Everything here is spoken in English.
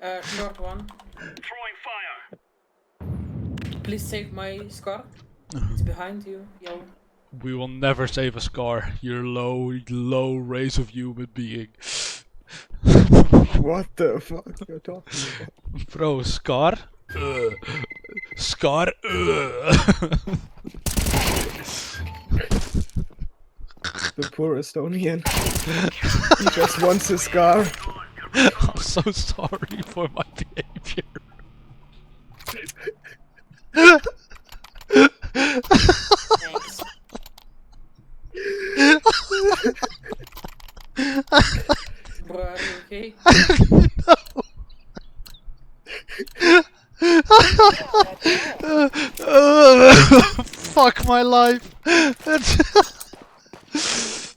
Short one. Throwing fire. Please save my scar. It's behind you, yo. We will never save a Scar. You're low race of human being. What the fuck you're talking about? Bro, Scar? Scar? The poor Estonian. He just wants a scar. I'm so sorry for my behavior. Thanks. Bro, are you okay? Fuck my life.